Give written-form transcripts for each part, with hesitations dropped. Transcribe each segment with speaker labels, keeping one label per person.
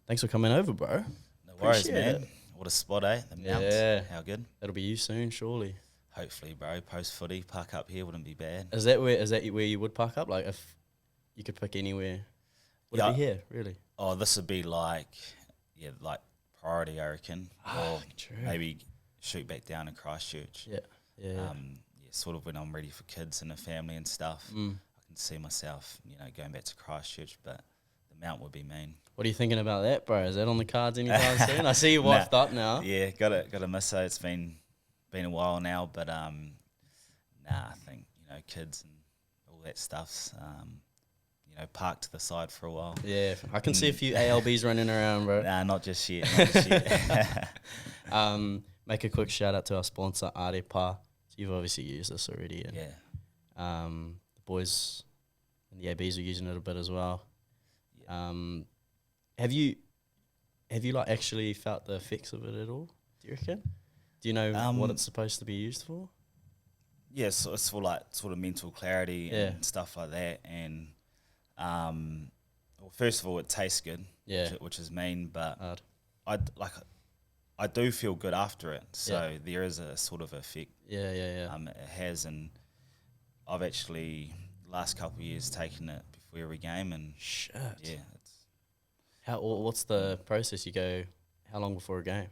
Speaker 1: Thanks for coming over, bro.
Speaker 2: No worries,
Speaker 1: Appreciate
Speaker 2: man.
Speaker 1: it.
Speaker 2: What a spot, eh? The Mount.
Speaker 1: Yeah.
Speaker 2: How good?
Speaker 1: That'll be you soon, surely.
Speaker 2: Hopefully, bro. Post footy, park up here wouldn't be bad.
Speaker 1: Is that where you would park up? Like, if you could pick anywhere, would it be here, really?
Speaker 2: Oh, this would be like priority, I reckon. Or
Speaker 1: true.
Speaker 2: maybe shoot back down to Christchurch.
Speaker 1: Yeah.
Speaker 2: Sort of when I'm ready for kids and a family and stuff. I can see myself, going back to Christchurch, but the Mount would be mean.
Speaker 1: What are you thinking about that, bro? Is that on the cards anytime soon? I see you wifed up now.
Speaker 2: Yeah, gotta miss her. It's been a while now, but I think kids and all that stuff's parked to the side for a while.
Speaker 1: Yeah, I can see a few ALBs running around, bro.
Speaker 2: Nah, not just yet. Not just yet.
Speaker 1: Make a quick shout out to our sponsor, Arepa. So you've obviously used this already, and
Speaker 2: Yeah.
Speaker 1: the boys and the ABs are using it a bit as well. Have you like actually felt the effects of it at all? Do you reckon? Do you know what it's supposed to be used for?
Speaker 2: Yeah, so it's for like sort of mental clarity and stuff like that. And well, first of all, it tastes good, which is mean, but I do feel good after it. So there is a sort of effect. Yeah. It has, and I've actually last couple of years taken it before every game, and
Speaker 1: shit.
Speaker 2: Yeah.
Speaker 1: What's the process? You go how long before a game?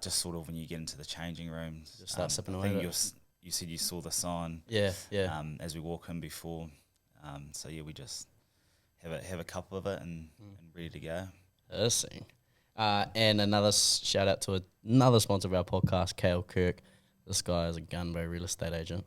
Speaker 2: Just sort of when you get into the changing rooms.
Speaker 1: Just start sipping
Speaker 2: I
Speaker 1: away.
Speaker 2: think you said you saw the sign.
Speaker 1: Yeah.
Speaker 2: As we walk in before. So yeah, we just have a couple of it and ready to go.
Speaker 1: Interesting. And another shout out to another sponsor of our podcast, Kale Kirk. This guy is a gunbow real estate agent.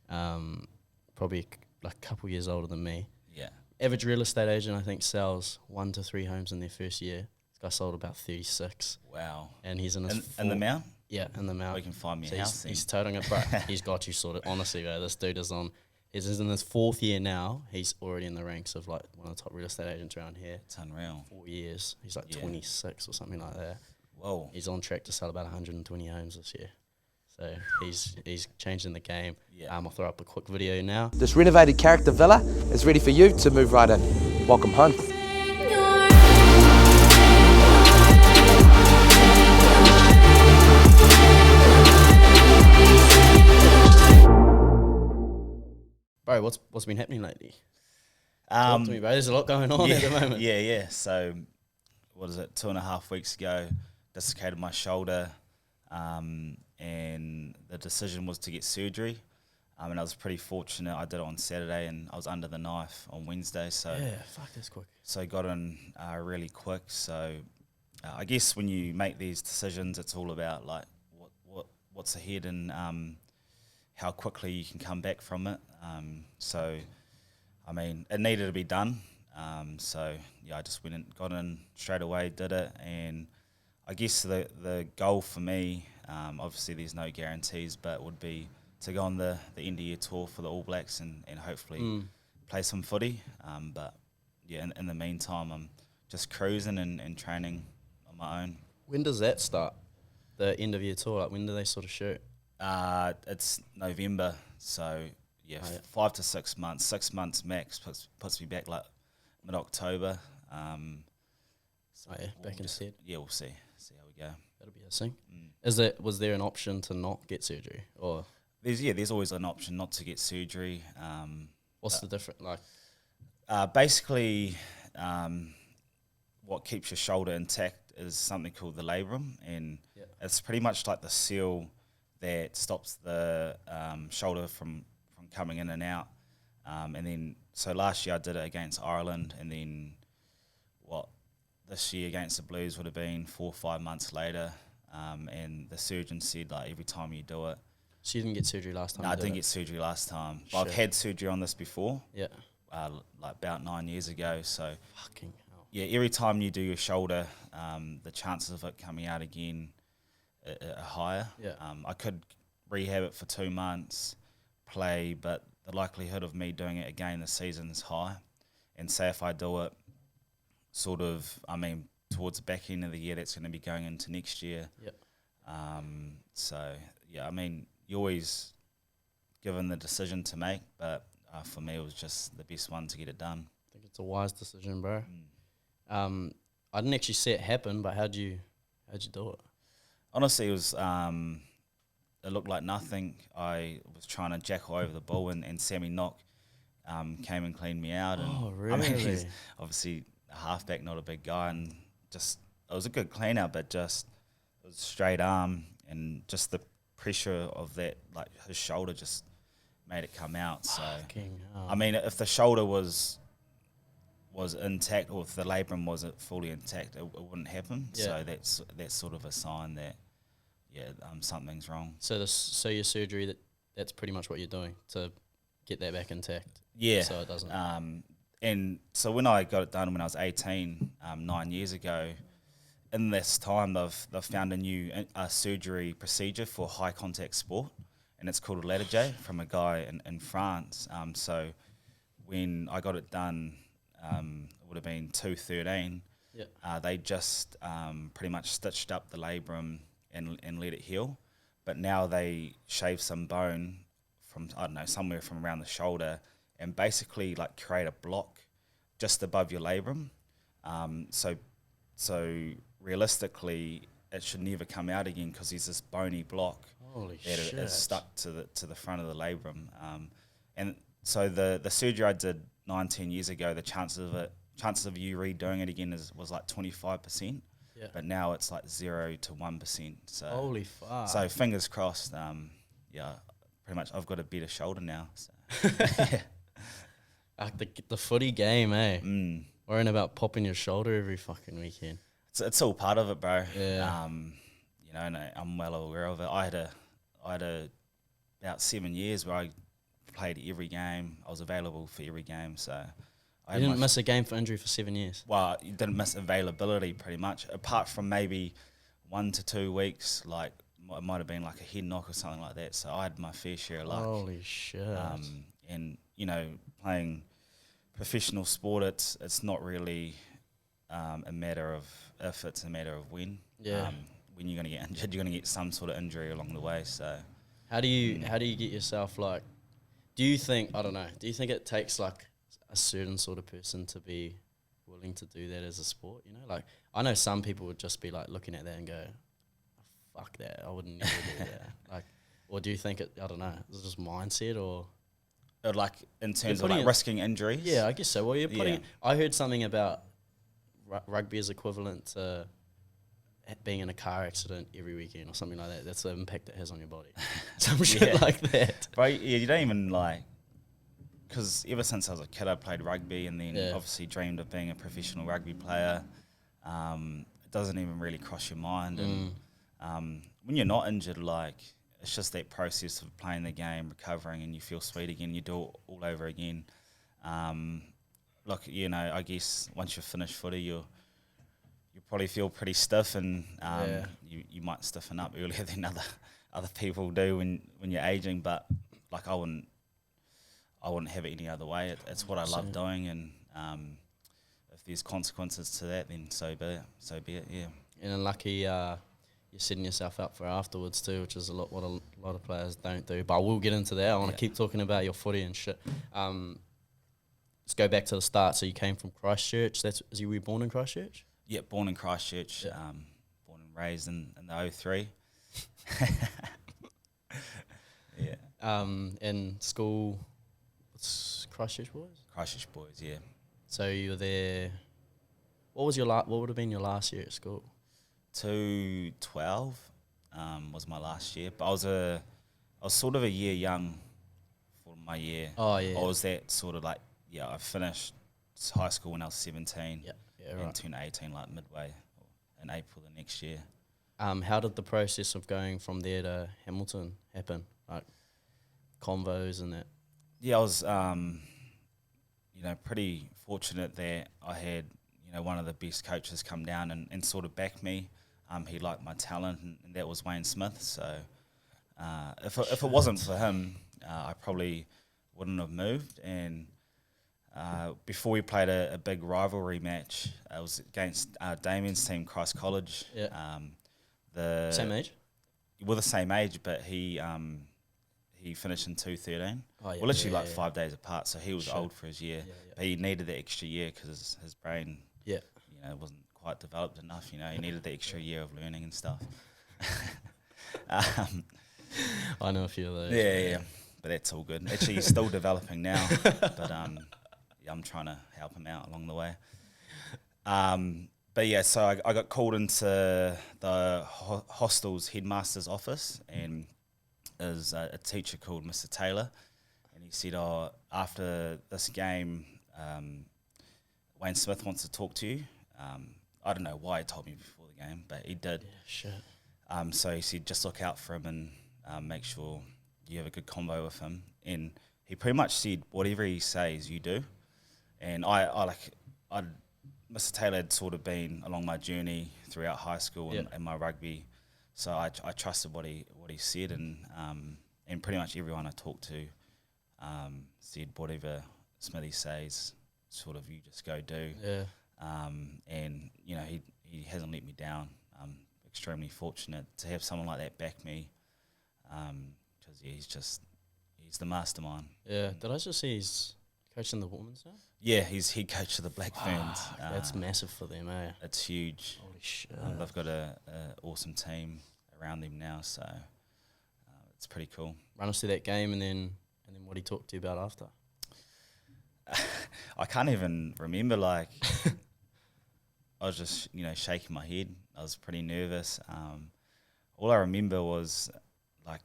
Speaker 1: Probably like a couple years older than me.
Speaker 2: Yeah.
Speaker 1: Average real estate agent, I think, sells 1 to 3 homes in their first year. This guy sold about 36.
Speaker 2: Wow.
Speaker 1: And he's in his
Speaker 2: in the Mount?
Speaker 1: Yeah, in the Mount.
Speaker 2: Well, you can find me a house.
Speaker 1: He's toting it, bro. He's got you sorted. Honestly, bro, this dude is on. He's in his 4th year now. He's already in the ranks of like one of the top real estate agents around here.
Speaker 2: It's unreal.
Speaker 1: 4 years. He's like 26 or something like that.
Speaker 2: Whoa.
Speaker 1: He's on track to sell about 120 homes this year. So he's changing the game.
Speaker 2: Yeah.
Speaker 1: I'll throw up a quick video now.
Speaker 3: This renovated character villa is ready for you to move right in. Welcome home.
Speaker 1: Bro, what's been happening lately? Talk to me, bro. There's a lot going on at the moment.
Speaker 2: Yeah. So, what is it? 2.5 weeks ago, dislocated my shoulder, and the decision was to get surgery. And I was pretty fortunate. I did it on Saturday, and I was under the knife on Wednesday. So
Speaker 1: yeah, fuck, that's quick.
Speaker 2: So got in really quick. So I guess when you make these decisions, it's all about like what's ahead and how quickly you can come back from it. So, I mean, it needed to be done. So, yeah, I just went and got in straight away, did it. And I guess the goal for me, obviously there's no guarantees, but would be to go on the end of year tour for the All Blacks and hopefully play some footy. But, yeah, in the meantime, I'm just cruising and training on my own.
Speaker 1: When does that start? The end of year tour? Like, when do they sort of shoot?
Speaker 2: It's November, so yeah, 5 to 6 months. 6 months max puts me back like mid-October.
Speaker 1: Back in Feb.
Speaker 2: Yeah, we'll see how we go.
Speaker 1: That'll be interesting. Was there an option to not get surgery, or
Speaker 2: there's always an option not to get surgery.
Speaker 1: What's the difference? Like,
Speaker 2: basically, what keeps your shoulder intact is something called the labrum, and it's pretty much like the seal that stops the shoulder from coming in and out. And then, so last year I did it against Ireland, and then this year against the Blues would have been 4 or 5 months later. And the surgeon said, like, every time you do it.
Speaker 1: So you didn't get surgery last time?
Speaker 2: No, I didn't get surgery last time. But I've had surgery on this before.
Speaker 1: Yeah.
Speaker 2: Like about 9 years ago. So,
Speaker 1: fucking hell.
Speaker 2: Yeah, every time you do your shoulder, the chances of it coming out again are higher.
Speaker 1: Yeah.
Speaker 2: I could rehab it for 2 months, play, but the likelihood of me doing it again this season is high. And say if I do it towards the back end of the year, that's going to be going into next year.
Speaker 1: Yep.
Speaker 2: So, yeah, I mean, you're always given the decision to make, but for me it was just the best one to get it done.
Speaker 1: I think it's a wise decision, bro. I didn't actually see it happen, but how'd you do it?
Speaker 2: Honestly, it was it looked like nothing. I was trying to jackal over the ball, and Sammy Knock came and cleaned me out. And
Speaker 1: Oh,
Speaker 2: I mean,
Speaker 1: really?
Speaker 2: he's obviously a halfback, not a big guy, and just it was a good clean out, but just it was straight arm, and just the pressure of that, like his shoulder, just made it come out. So
Speaker 1: Fucking hell.
Speaker 2: I mean, if the shoulder was intact, or if the labrum wasn't fully intact, it wouldn't happen.
Speaker 1: Yeah.
Speaker 2: So that's sort of a sign that something's wrong.
Speaker 1: So your surgery, that's pretty much what you're doing to get that back intact.
Speaker 2: Yeah.
Speaker 1: So it doesn't.
Speaker 2: And so when I got it done when I was 18, 9 years ago, in this time they've found a new surgery procedure for high contact sport, and it's called a ladder J from a guy in France. So when I got it done, it would have been 2013.
Speaker 1: Yeah.
Speaker 2: They just pretty much stitched up the labrum and let it heal, but now they shave some bone from, I don't know, somewhere from around the shoulder, and basically like create a block just above your labrum. So realistically, it should never come out again because there's this bony block
Speaker 1: Holy
Speaker 2: that
Speaker 1: shit.
Speaker 2: is stuck to the front of the labrum. And so the surgery I did 19 years ago, the chances of you redoing it again was like 25%.
Speaker 1: Yeah.
Speaker 2: But now it's like 0 to 1%. So
Speaker 1: Holy fuck.
Speaker 2: So fingers crossed. Yeah, pretty much. I've got a better shoulder now. So.
Speaker 1: The footy game, eh?
Speaker 2: Mm.
Speaker 1: Worrying about popping your shoulder every fucking weekend.
Speaker 2: It's all part of it, bro.
Speaker 1: Yeah.
Speaker 2: You know, and I'm well aware of it. I had about 7 years where I played every game. I was available for every game. So
Speaker 1: You didn't miss a game for injury for 7 years.
Speaker 2: Well, you didn't miss availability pretty much, apart from maybe 1 to 2 weeks. Like it might have been like a head knock or something like that. So I had my fair share of luck.
Speaker 1: Holy shit.
Speaker 2: And you know, playing professional sport, it's not really a matter of if, it's a matter of when.
Speaker 1: Yeah.
Speaker 2: When you're going to get injured, you're going to get some sort of injury along the way. So
Speaker 1: How do you get yourself, like, do you think it takes like a certain sort of person to be willing to do that as a sport, you know? Like, I know some people would just be like looking at that and go, fuck that, I wouldn't never do that. Like, or do you think is it just mindset, or?
Speaker 2: like in terms of like risking injuries?
Speaker 1: Yeah, I guess so. Well, you're putting, I heard something about rugby is equivalent to being in a car accident every weekend or something like that. That's the impact it has on your body. Some shit like that.
Speaker 2: Bro, yeah, you don't even like, because ever since I was a kid, I played rugby, and then obviously dreamed of being a professional rugby player. It doesn't even really cross your mind. And when you're not injured, like, it's just that process of playing the game, recovering, and you feel sweet again. You do it all over again. Look, you know, I guess once you've finished footy, you probably feel pretty stiff, and you might stiffen up earlier than other people do when you're aging. But like, I wouldn't have it any other way. It's what I love doing, and if there's consequences to that, then so be it. Yeah.
Speaker 1: And unlucky, you're setting yourself up for afterwards too, which is what a lot of players don't do. But we'll get into that. I want to keep talking about your footy and shit. Let's go back to the start. So you came from Christchurch. You were born in Christchurch?
Speaker 2: Yeah, born in Christchurch.
Speaker 1: Yeah.
Speaker 2: Born and raised in the 03. Yeah.
Speaker 1: And school, what's Christchurch Boys?
Speaker 2: Christchurch Boys, yeah.
Speaker 1: So you were there. What would have been your last year at school?
Speaker 2: 2012 was my last year, but I was sort of a year young for my year.
Speaker 1: Oh yeah.
Speaker 2: I was that sort of like, I finished high school when I was 17.
Speaker 1: Yeah,
Speaker 2: and
Speaker 1: right.
Speaker 2: turned 18 like midway in April the next year.
Speaker 1: How did the process of going from there to Hamilton happen? Like convos and that?
Speaker 2: Yeah, I was pretty fortunate that I had one of the best coaches come down and sort of back me. He liked my talent, and that was Wayne Smith. So if it wasn't for him, I probably wouldn't have moved. And before we played a big rivalry match, it was against Damien's team, Christ College.
Speaker 1: Yeah.
Speaker 2: Same
Speaker 1: age?
Speaker 2: We're the same age, but he finished in 2013.
Speaker 1: Oh, yeah,
Speaker 2: we're literally 5 days apart, so he was old for his year.
Speaker 1: Yeah.
Speaker 2: But he needed that extra year because his brain, wasn't quite developed enough. You know, he needed the extra year of learning and stuff. um,
Speaker 1: I know a few of those.
Speaker 2: yeah, but that's all good. Actually, he's still developing now, but yeah, I'm trying to help him out along the way. But yeah, so I got called into the hostel's headmaster's office, and there's a teacher called Mr. Taylor, and he said, "Oh, after this game, Wayne Smith wants to talk to you." I don't know why he told me before the game, but he did.
Speaker 1: Yeah, shit.
Speaker 2: So he said, just look out for him and make sure you have a good combo with him. And he pretty much said, whatever he says, you do. And Mr. Taylor had sort of been along my journey throughout high school and my rugby, so I trusted what he said, and pretty much everyone I talked to said whatever Smithy says, sort of you just go do.
Speaker 1: Yeah.
Speaker 2: And you know he hasn't let me down. I'm extremely fortunate to have someone like that back me, because he's the mastermind.
Speaker 1: Yeah. Did I just see he's coaching the women's now?
Speaker 2: Yeah, he's head coach of the Black Ferns.
Speaker 1: That's massive for them, eh?
Speaker 2: It's huge.
Speaker 1: Holy shit.
Speaker 2: They've got a awesome team around them now, so it's pretty cool.
Speaker 1: Run us through that game and then what he talked to you about after.
Speaker 2: I can't even remember. Like, I was just shaking my head. I was pretty nervous. All I remember was like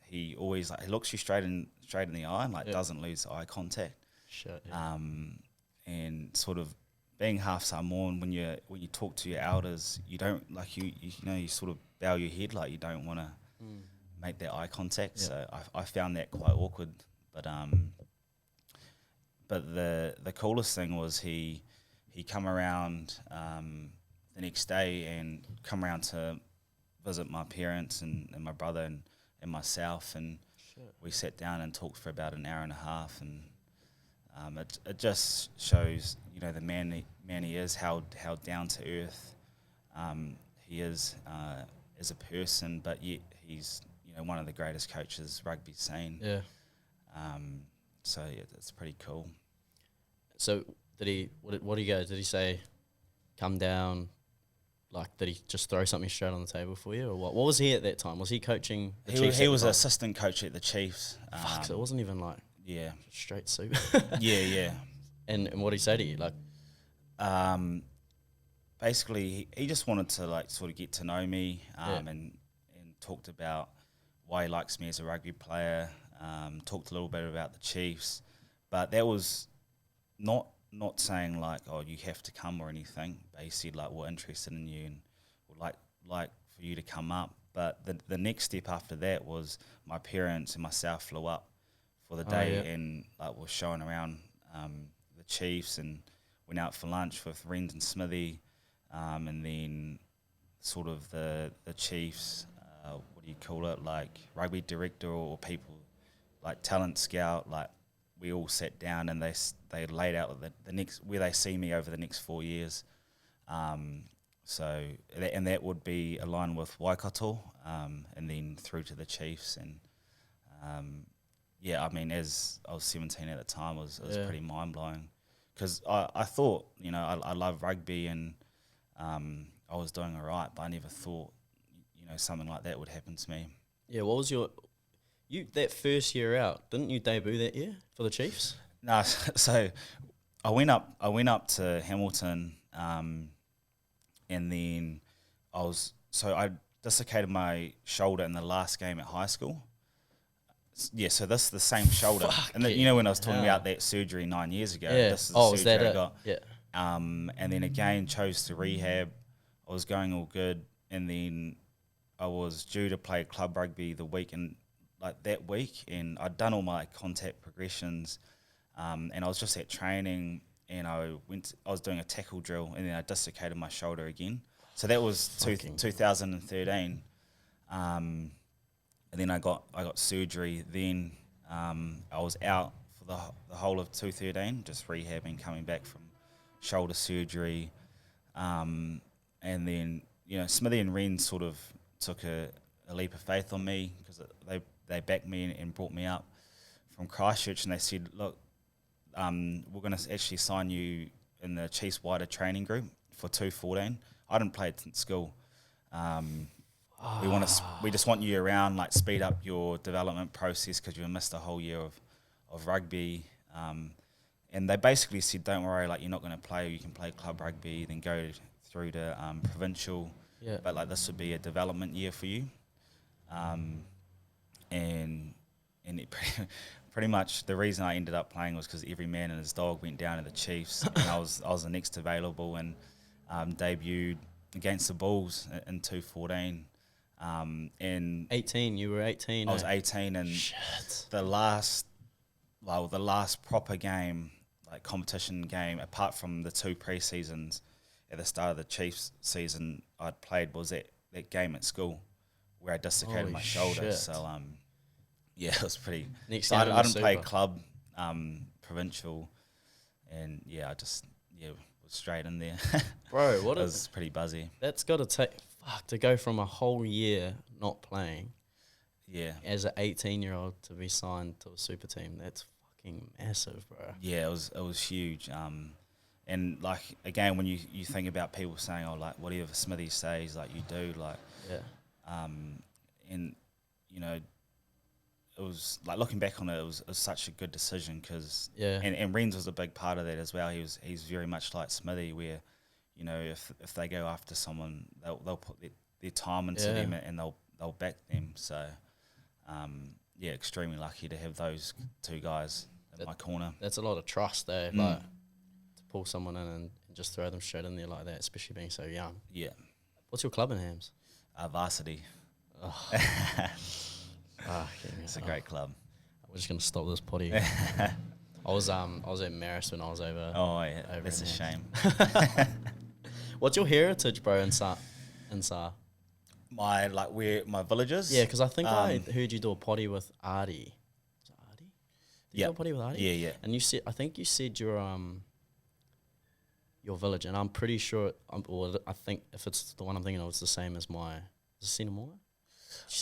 Speaker 2: he always he looks you straight in the eye and doesn't lose eye contact.
Speaker 1: Shit. Yeah.
Speaker 2: And sort of being half Samoan, when you talk to your elders, you don't you sort of bow your head, like you don't want to make that eye contact. Yeah. So I found that quite awkward. But the coolest thing was he come around the next day and come around to visit my parents and my brother and myself, and we sat down and talked for about an hour and a half, and it just shows the man he is, how down to earth he is as a person, but yet he's one of the greatest coaches rugby's seen.
Speaker 1: Yeah.
Speaker 2: So yeah, that's pretty cool.
Speaker 1: So did he? What did he go? Did he say, "Come down"? Like, did he just throw something straight on the table for you, or what? What was he at that time? Was he coaching the Chiefs?
Speaker 2: He was assistant coach at the Chiefs.
Speaker 1: Fuck, so it wasn't even like straight soup.
Speaker 2: yeah.
Speaker 1: And what did he say to you? Like,
Speaker 2: basically, he just wanted to sort of get to know me, and talked about why he likes me as a rugby player. Talked a little bit about the Chiefs, but that was not saying you have to come or anything. But he said we're interested in you and would like for you to come up. But the next step after that was my parents and myself flew up for the day and was showing around the Chiefs, and went out for lunch with Rens and Smithy, and then sort of the Chiefs, what do you call it, rugby director or people talent scout, we all sat down and they laid out the next where they see me over the next 4 years. So that would be aligned with Waikato, and then through to the Chiefs. And I mean, as I was 17 at the time, it was pretty mind blowing, because I thought I love rugby and I was doing all right, but I never thought something like that would happen to me.
Speaker 1: Yeah, what was that first year out? Didn't you debut that year for the Chiefs?
Speaker 2: No, so I went up to Hamilton, and then I dislocated my shoulder in the last game at high school. Yeah, so this is the same shoulder. And when I was talking about that surgery 9 years ago, this is the surgery I got. Yeah. And then again chose to rehab. I was going all good, and then I was due to play club rugby the week that week, and I'd done all my contact progressions, and I was just at training, and I was doing a tackle drill, and then I dislocated my shoulder again. So that was 2013, and then I got surgery. Then I was out for the whole of 2013, just rehabbing, coming back from shoulder surgery, and then Smithy and Ren sort of took a leap of faith on me, because they backed me and brought me up from Christchurch, and they said, look, we're going to actually sign you in the Chiefs wider training group for 214. I didn't play it since school. We just want you around, like speed up your development process because you missed a whole year of rugby. And they basically said, don't worry, like you're not going to play. You can play club rugby, then go through to provincial.
Speaker 1: Yeah.
Speaker 2: But like this would be a development year for you. And it pretty much the reason I ended up playing was because every man and his dog went down to the Chiefs, and I was the next available, and debuted against the Bulls in 214. And
Speaker 1: 18, you were 18.
Speaker 2: I was 18, and
Speaker 1: Shit.
Speaker 2: the last proper game, like competition game, apart from the 2 pre-seasons at the start of the Chiefs season I'd played, was that game at school where I dislocated
Speaker 1: Holy
Speaker 2: my shoulder.
Speaker 1: shit.
Speaker 2: So yeah, it was pretty.
Speaker 1: Next
Speaker 2: So
Speaker 1: game in
Speaker 2: I
Speaker 1: the
Speaker 2: didn't play
Speaker 1: Super.
Speaker 2: club, provincial, and yeah, I just was straight in there.
Speaker 1: Bro,
Speaker 2: It was pretty buzzy.
Speaker 1: that's got to take, to go from a whole year not playing
Speaker 2: Yeah,
Speaker 1: as an 18-year-old to be signed to a super team. That's fucking massive, bro.
Speaker 2: yeah, it was huge. And like again, when you think about people saying, oh, like whatever Smithy says, like you do, like
Speaker 1: Yeah.
Speaker 2: and you know, it was like looking back on it, it was such a good decision because
Speaker 1: Yeah.
Speaker 2: and Renz was a big part of that as well. He's very much like Smithy, where you know if they go after someone, they'll put their time into
Speaker 1: Yeah.
Speaker 2: them and they'll back them. So yeah, extremely lucky to have those 2 guys in my corner.
Speaker 1: That's a lot of trust, though. Like, to pull someone in and just throw them straight in there like that, especially being so young.
Speaker 2: Yeah,
Speaker 1: What's your club in Hams?
Speaker 2: Varsity. It's a great club.
Speaker 1: We're just gonna stop this potty. I was at Marist when I was over.
Speaker 2: Oh yeah,
Speaker 1: over
Speaker 2: that's a
Speaker 1: in
Speaker 2: shame.
Speaker 1: What's your heritage, bro, in Sa?
Speaker 2: My my villages.
Speaker 1: Yeah, because I think I heard you do a potty with Artie. Was it Artie? Did you
Speaker 2: Yep.
Speaker 1: do a potty with Artie?
Speaker 2: Yeah, yeah.
Speaker 1: And I think you said your village, and I'm pretty sure, I think if it's the one I'm thinking of, it's the same as my. Is it Sinamora?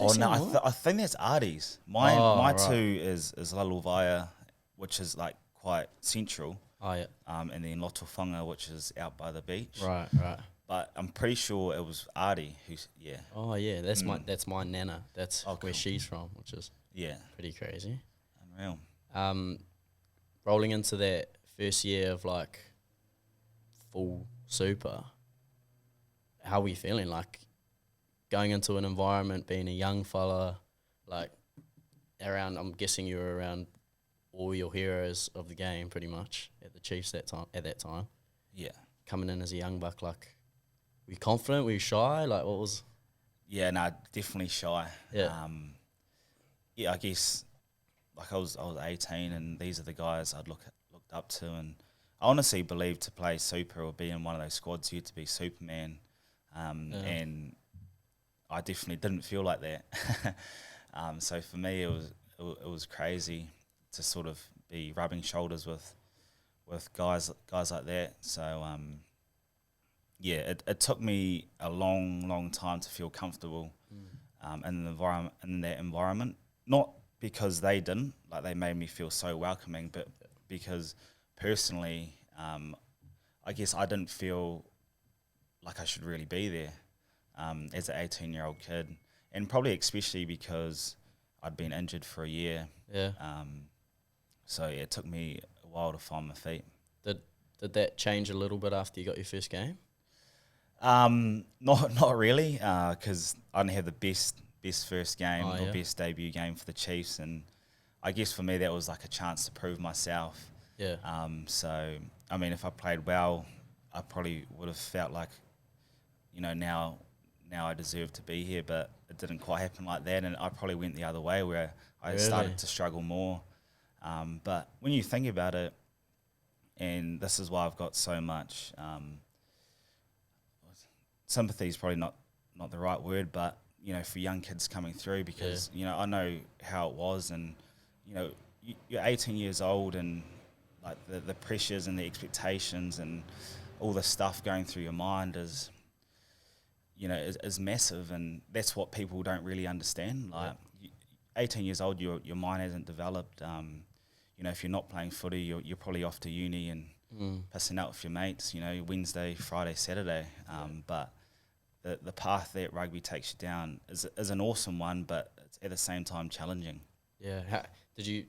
Speaker 2: Oh no, I think that's Artie's. My
Speaker 1: right.
Speaker 2: 2 is La Luvaya, which is like quite central.
Speaker 1: Oh yeah.
Speaker 2: And then Lotofanga, which is out by the beach.
Speaker 1: Right.
Speaker 2: But I'm pretty sure it was Artie who's
Speaker 1: Oh yeah, that's my nana. That's
Speaker 2: Oh,
Speaker 1: where
Speaker 2: cool.
Speaker 1: she's from, which is
Speaker 2: yeah,
Speaker 1: pretty crazy.
Speaker 2: unreal.
Speaker 1: Rolling into that first year of like full super, how were you feeling? Like going into an environment, being a young fella, like around. I'm guessing you were around all your heroes of the game, pretty much at the Chiefs at that time.
Speaker 2: Yeah.
Speaker 1: Coming in as a young buck, like, were you confident? Were you shy? Like, what was?
Speaker 2: Yeah, no, definitely shy.
Speaker 1: Yeah.
Speaker 2: Yeah, I guess like I was 18, and these are the guys I'd looked up to, and I honestly believed to play super or be in one of those squads, you had to be Superman, and I definitely didn't feel like that. So for me, it was crazy to sort of be rubbing shoulders with guys like that. So yeah, it took me a long time to feel comfortable in that environment. Not because they didn't, like they made me feel so welcoming, but because personally, I guess I didn't feel like I should really be there as an 18-year-old kid, and probably especially because I'd been injured for a year.
Speaker 1: Yeah.
Speaker 2: So yeah, it took me a while to find my feet.
Speaker 1: Did that change a little bit after you got your first game?
Speaker 2: Not really, because I didn't have the best first game or best debut game for the Chiefs, and I guess for me that was like a chance to prove myself.
Speaker 1: Yeah.
Speaker 2: So I mean, if I played well, I probably would have felt like, you know, now I deserve to be here, but it didn't quite happen like that, and I probably went the other way where I started to struggle more. But when you think about it, and this is why I've got so much sympathy is probably not the right word, but you know, for young kids coming through, because you know, I know how it was, and you know, you're 18 years old, and like the pressures and the expectations and all the stuff going through your mind is, you know, is massive, and that's what people don't really understand. Like 18 years old, your mind hasn't developed. You know, if you're not playing footy, you're probably off to uni, and pissing out with your mates, you know, Wednesday, Friday, Saturday. But the path that rugby takes you down is an awesome one, but it's at the same time challenging.
Speaker 1: Yeah. Did you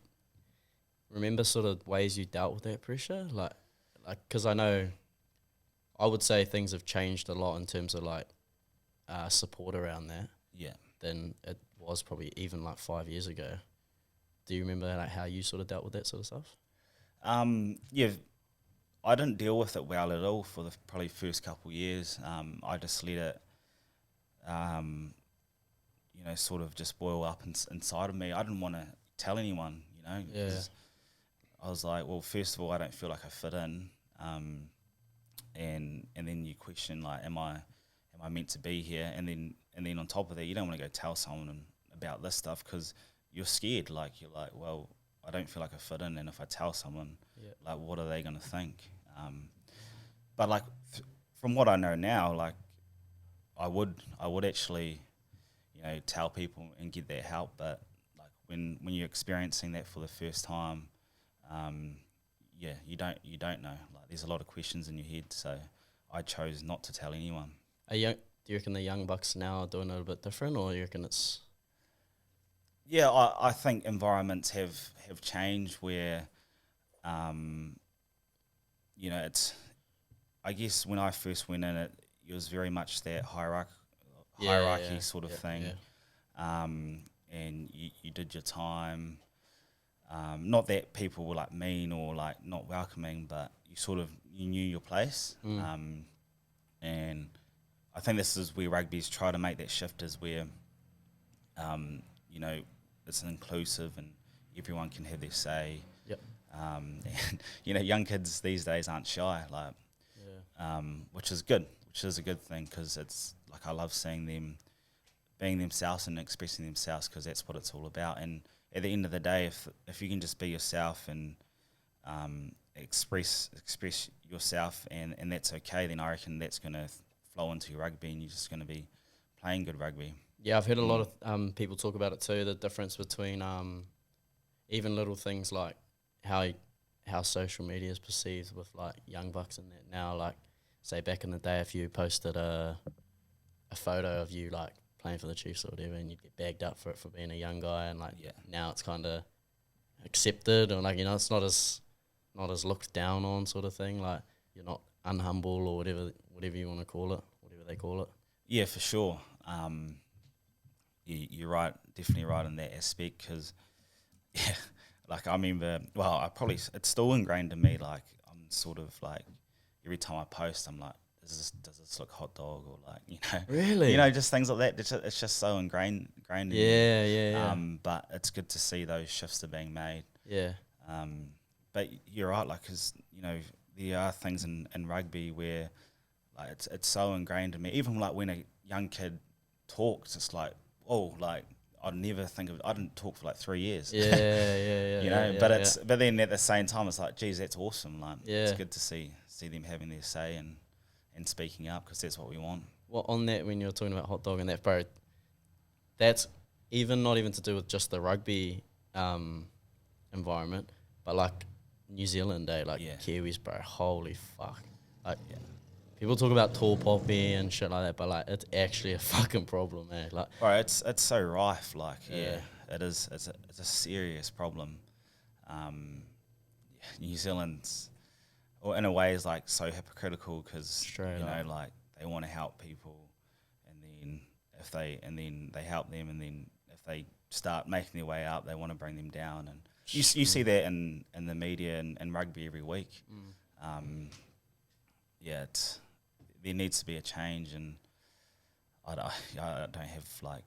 Speaker 1: remember sort of ways you dealt with that pressure? Like, because I know, I would say things have changed a lot in terms of like support around that.
Speaker 2: Yeah.
Speaker 1: Than it was probably even like 5 years ago. Do you remember like how you sort of dealt with that sort of stuff?
Speaker 2: Yeah, I didn't deal with it well at all for the probably first couple of years. I just let it, you know, sort of just boil up inside of me. I didn't want to tell anyone, you know.
Speaker 1: Yeah.
Speaker 2: I was like, well, first of all, I don't feel like I fit in, and then you question like, am I meant to be here? And then on top of that, you don't want to go tell someone about this stuff because you're scared. Like, you're like, well, I don't feel like I fit in, and if I tell someone, like, what are they going to think? But like, from what I know now, like, I would actually, you know, tell people and get that help. But like, when you're experiencing that for the first time, you don't know. Like, there's a lot of questions in your head. So I chose not to tell anyone.
Speaker 1: Do you reckon the young bucks now are doing it a bit different, or you reckon it's?
Speaker 2: Yeah, I think environments have changed where, you know, it's, I guess when I first went in, it was very much that hierarchy sort of thing. Yeah. And you did your time. Not that people were like mean or like not welcoming, but you knew your place. And I think this is where rugby's try to make that shift, is where, you know, it's inclusive and everyone can have their say.
Speaker 1: Yep.
Speaker 2: And you know, young kids these days aren't shy, like, which is good, which is a good thing, because it's like, I love seeing them being themselves and expressing themselves, because that's what it's all about. And at the end of the day, if you can just be yourself and express yourself, and that's okay, then I reckon that's going to flow into your rugby, and you're just going to be playing good rugby.
Speaker 1: Yeah, I've heard a lot of people talk about it too, the difference between even little things like how social media is perceived with like young bucks and that now. Like, say back in the day, if you posted a photo of you like playing for the Chiefs or whatever, and you'd get bagged up for it for being a young guy, and like now it's kind of accepted, or like, you know, it's not as looked down on sort of thing. Like, you're not unhumble or whatever you want to call it, whatever they call it. Yeah,
Speaker 2: for sure. You're right, definitely right in that aspect, because like, I remember, it's still ingrained in me. Like, I'm sort of like, every time I post, I'm like, does this look hot dog, or like, you know,
Speaker 1: really,
Speaker 2: you know, just things like that. It's just so ingrained in me.
Speaker 1: Yeah.
Speaker 2: But it's good to see those shifts are being made.
Speaker 1: Yeah.
Speaker 2: But you're right, like, because, you know, there are things in rugby where like it's so ingrained in me. Even like when a young kid talks, it's like, oh, like, I'd never think of it. I didn't talk for like 3 years.
Speaker 1: Yeah.
Speaker 2: You know, but then at the same time, it's like, geez, that's awesome. Like, it's good to see them having their say and speaking up, because that's what we want.
Speaker 1: Well, on that, when you're talking about hot dog and that, bro, that's not even to do with just the rugby environment, but like New Zealand, Kiwis, bro, holy fuck. Like, people talk about tall poppy and shit like that, but like, it's actually a fucking problem, man. Like,
Speaker 2: bro, it's so rife. Like, it is. It's a serious problem. New Zealand's, or in a way, is like so hypocritical, because, you know, like, they want to help people, and then they help them, and then if they start making their way up, they want to bring them down. And you see that in the media and rugby every week. There needs to be a change, and I don't have like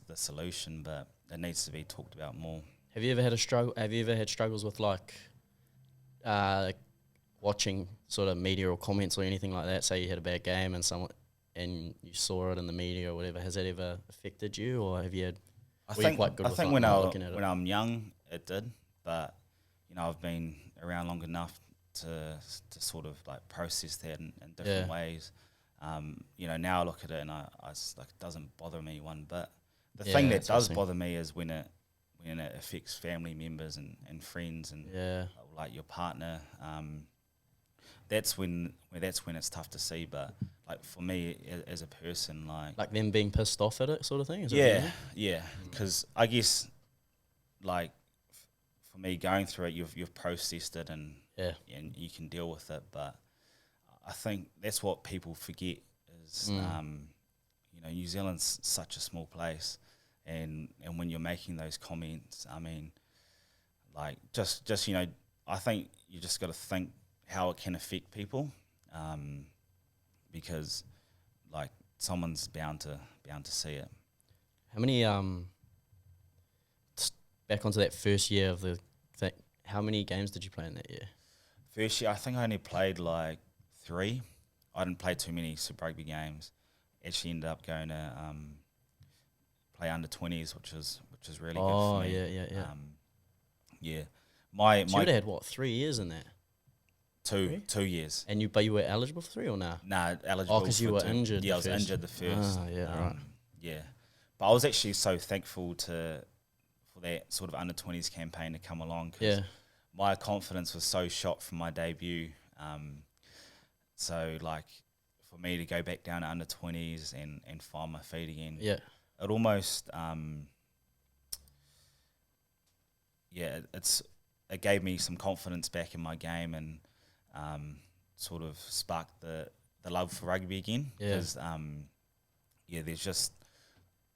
Speaker 2: the solution, but it needs to be talked about more.
Speaker 1: Have you ever had struggles with like watching sort of media or comments or anything like that? Say you had a bad game and you saw it in the media or whatever. Has that ever affected you, or have you had?
Speaker 2: I think when I'm young, it did, but you know, I've been around long enough to sort of like process that in different ways. You know, now I look at it and I like, it doesn't bother me one bit. The thing that does bother me is when when it affects family members and friends and like your partner, that's when it's tough to see. But like for me as a person, like
Speaker 1: them being pissed off at it, sort of thing. Is
Speaker 2: yeah, because I guess like for me going through it, you've processed it and you can deal with it. But I think that's what people forget is New Zealand's such a small place, and when you're making those comments, I mean, like just I think you just got to think how it can affect people, because like someone's bound to see it.
Speaker 1: How many back onto that first year of the thing, how many games did you play in that year?
Speaker 2: First year, I think I only played like 3. I didn't play too many Super Rugby games. Actually ended up going to play under 20s, which is really good for me. Yeah. My
Speaker 1: you would have had what, 3 years in that?
Speaker 2: 2 years.
Speaker 1: And you were eligible for 3 or nah?
Speaker 2: Nah, eligible.
Speaker 1: Oh, because you were injured.
Speaker 2: Yeah, I was injured the first.
Speaker 1: Right.
Speaker 2: Yeah, but I was actually so thankful for that sort of under 20s campaign to come along, because my confidence was so shot from my debut. So like for me to go back down to under 20s and find my feet again, it almost it gave me some confidence back in my game, and sort of sparked the love for rugby again. Because there's just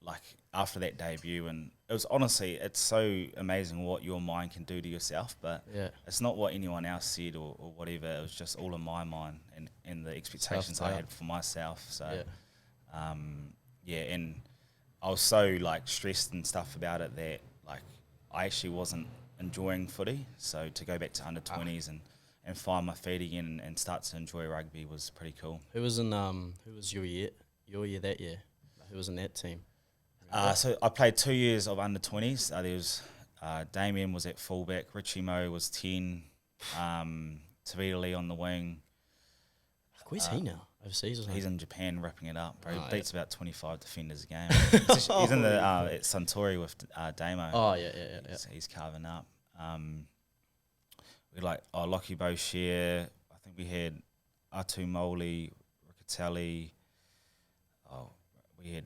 Speaker 2: like after that debut, and it was honestly, it's so amazing what your mind can do to yourself, but it's not what anyone else said or whatever. It was just all in my mind and the expectations I had for myself. So and I was so like stressed and stuff about it that like I actually wasn't enjoying footy. So to go back to under 20s and find my feet again and start to enjoy rugby was pretty cool.
Speaker 1: Who was your year that year? Who was in that team?
Speaker 2: So I played 2 years of under 20s. There was Damien was at fullback, Richie Moe was 10, Tavita Lee on the wing.
Speaker 1: Where's he now? Overseas or something?
Speaker 2: He's in Japan ripping it up, bro. He beats about 25 defenders a game. He's in the at Suntory with Damo.
Speaker 1: Oh, yeah.
Speaker 2: He's carving up. We Lockie Boshier. I think we had Atu Moli, Riccatelli. Oh, we had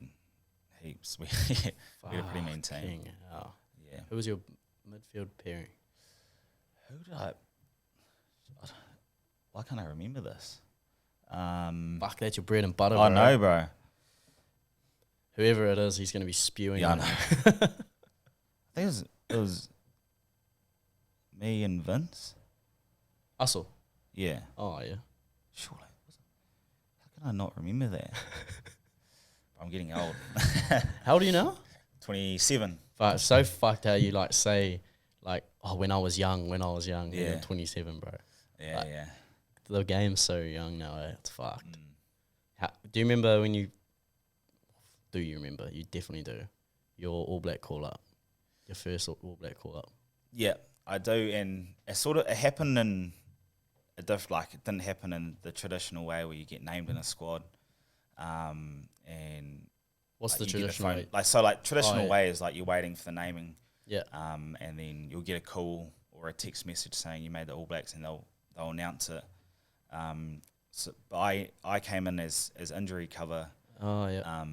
Speaker 2: heaps. We had a pretty mean team.
Speaker 1: Oh.
Speaker 2: Yeah.
Speaker 1: Who was your midfield pairing?
Speaker 2: Who did why can't I remember this?
Speaker 1: Fuck, that's your bread and butter.
Speaker 2: I know, bro.
Speaker 1: Whoever it is, he's going to be spewing.
Speaker 2: Yeah, I know. I think it was me and Vince.
Speaker 1: Ussel?
Speaker 2: Yeah.
Speaker 1: Oh, yeah.
Speaker 2: Surely. How can I not remember that? I'm getting old.
Speaker 1: How old are you now?
Speaker 2: 27.
Speaker 1: It's so fucked how you say when I was young. Yeah. You're 27, bro.
Speaker 2: Yeah, yeah.
Speaker 1: The game's so young now, it's fucked. Do you remember when you... Do you remember? You definitely do. Your All Black call-up. Your first All Black call-up. Yeah,
Speaker 2: I do, and it happened in... It didn't happen in the traditional way where you get named in a squad. And...
Speaker 1: What's the traditional way?
Speaker 2: Traditional way is you're waiting for the naming.
Speaker 1: Yeah.
Speaker 2: And then you'll get a call or a text message saying you made the All Blacks, and they'll announce it. But I came in as injury cover.
Speaker 1: Oh yeah.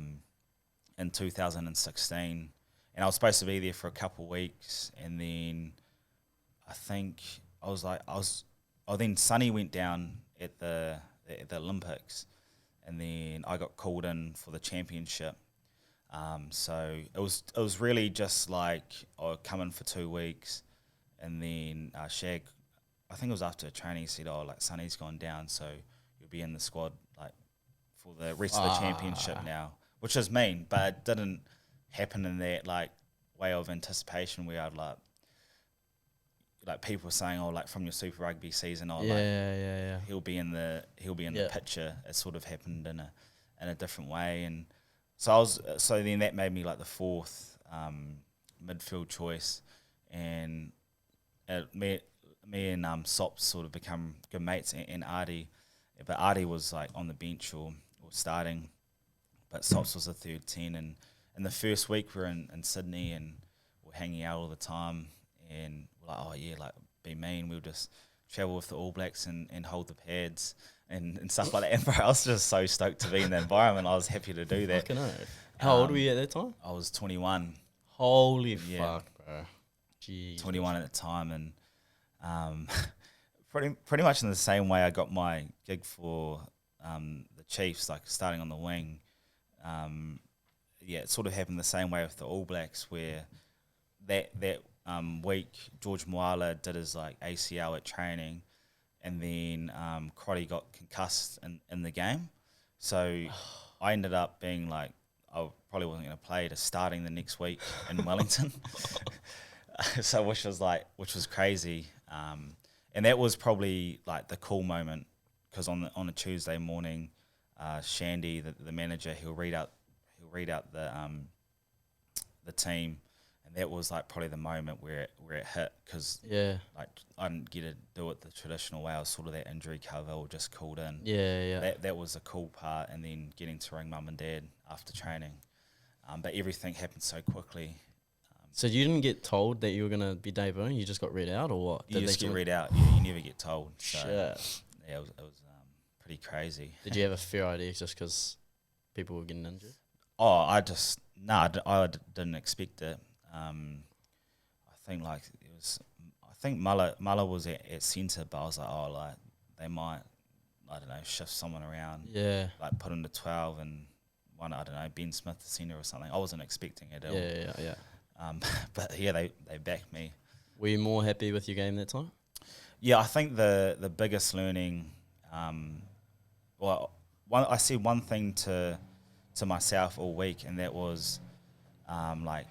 Speaker 2: In 2016, and I was supposed to be there for a couple of weeks, and then I think then Sonny went down at the Olympics, and then I got called in for the championship. So it was really just I'll come in for 2 weeks, and then Shag, I think it was after training, he said, Sonny's gone down, so you'll be in the squad for the rest of the championship now, which is mean, but it didn't happen in that way of anticipation where I'd people saying, from your Super Rugby season, he'll be in the picture. It sort of happened in a different way, and so then that made me the fourth midfield choice, and me and Sops sort of become good mates, and Artie, but Artie was on the bench or starting, but Sops was the third 10, and in the first week we were in Sydney, and were hanging out all the time, and we're like, oh yeah, like be mean. We'll just travel with the All Blacks and hold the pads and stuff like that. And bro, I was just so stoked to be in the environment. I was happy to do that.
Speaker 1: Fucking hell. How old were you at that time?
Speaker 2: I was 21.
Speaker 1: Holy
Speaker 2: Yeah.
Speaker 1: fuck, bro. Jeez.
Speaker 2: 21 at the time, and pretty much in the same way I got my gig for the Chiefs, like starting on the wing. It sort of happened the same way with the All Blacks, where that week George Moala did his like ACL at training, and then Crotty got concussed in the game. So I ended up being like, I probably wasn't going to play, to starting the next week in Wellington. So which was crazy. And that was probably like the cool moment, because on a Tuesday morning, Shandy, the manager, he'll read out the team, and that was like probably the moment where it hit, because like I didn't get to do it the traditional way. I was sort of that injury cover or just called in. That was the cool part, and then getting to ring mum and dad after training. But everything happened so quickly.
Speaker 1: So you didn't get told that you were going to be debuting? You just got read out, or what?
Speaker 2: You just get read out. You never get told. So,
Speaker 1: shit.
Speaker 2: Yeah, it was pretty crazy.
Speaker 1: Did you have a fair idea just because people were getting injured?
Speaker 2: Oh, I didn't expect it. I think Muller was at centre, but I was like, oh, like they might, I don't know, shift someone around.
Speaker 1: Yeah.
Speaker 2: Like put him to 12 and one, I don't know, Ben Smith the centre or something. I wasn't expecting it at all.
Speaker 1: Yeah.
Speaker 2: But yeah, they backed me.
Speaker 1: Were you more happy with your game that time?
Speaker 2: Yeah, I think the biggest learning, I see one thing to myself all week, and that was like,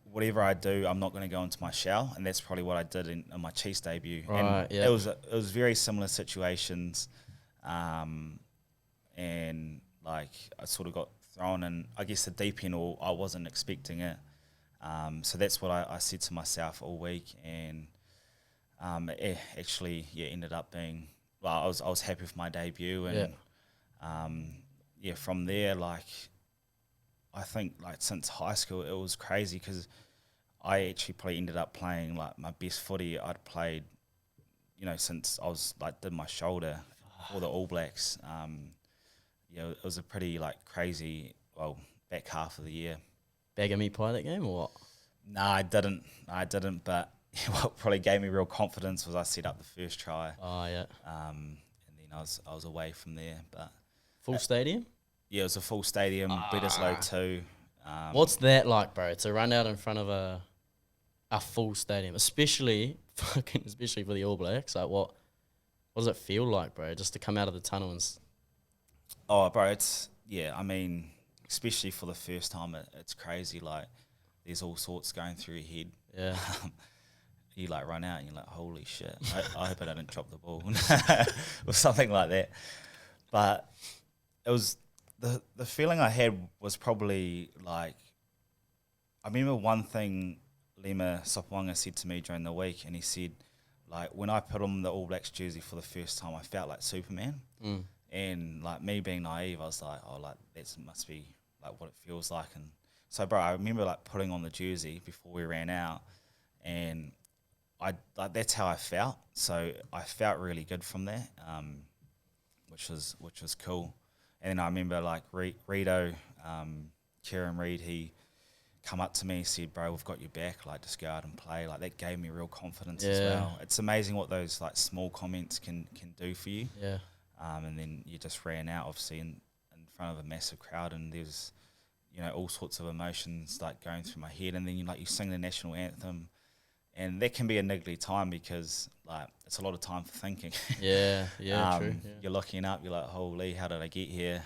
Speaker 2: whatever I do, I'm not going to go into my shell, and that's probably what I did in my Chiefs debut.
Speaker 1: Right,
Speaker 2: and it was very similar situations, and like I sort of got thrown in, I guess, the deep end, or I wasn't expecting it. So that's what I said to myself all week, and it actually ended up being, well, I was happy with my debut, and from there, like, I think like since high school it was crazy, because I actually probably ended up playing like my best footy I'd played, since I was like did my shoulder for the All Blacks. It was a pretty like crazy, back half of the year.
Speaker 1: Bag of meat pie that game, or what?
Speaker 2: Nah, I didn't, but what probably gave me real confidence was I set up the first try.
Speaker 1: Oh yeah.
Speaker 2: And then I was away from there, but
Speaker 1: full stadium.
Speaker 2: Yeah, it was a full stadium. Bledisloe too.
Speaker 1: What's that like, bro? To run out in front of a full stadium, especially for the All Blacks. Like, what does it feel like, bro? Just to come out of the tunnel and.
Speaker 2: Oh, bro, I mean, especially for the first time, it's crazy. Like, there's all sorts going through your head.
Speaker 1: Yeah.
Speaker 2: You like run out and you're like, holy shit! I hope I didn't drop the ball or something like that. But it was. The feeling I had was probably like, I remember one thing Lema Sopwanga said to me during the week, and he said, like, when I put on the All Blacks jersey for the first time, I felt like Superman. And like me being naive, I was like, oh, like that must be like what it feels like. And so, bro, I remember like putting on the jersey before we ran out, and that's how I felt. So I felt really good from there, which was cool. And then I remember like Rito, Kieran Reid, he come up to me and said, bro, we've got your back, like just go out and play. Like that gave me real confidence as well. It's amazing what those like small comments can do for you.
Speaker 1: Yeah.
Speaker 2: And then you just ran out obviously in front of a massive crowd, and there's, all sorts of emotions like going through my head, and then you sing the national anthem. And that can be a niggly time, because like it's a lot of time for thinking.
Speaker 1: Yeah, true. Yeah.
Speaker 2: You're looking up, you're like, holy, how did I get here?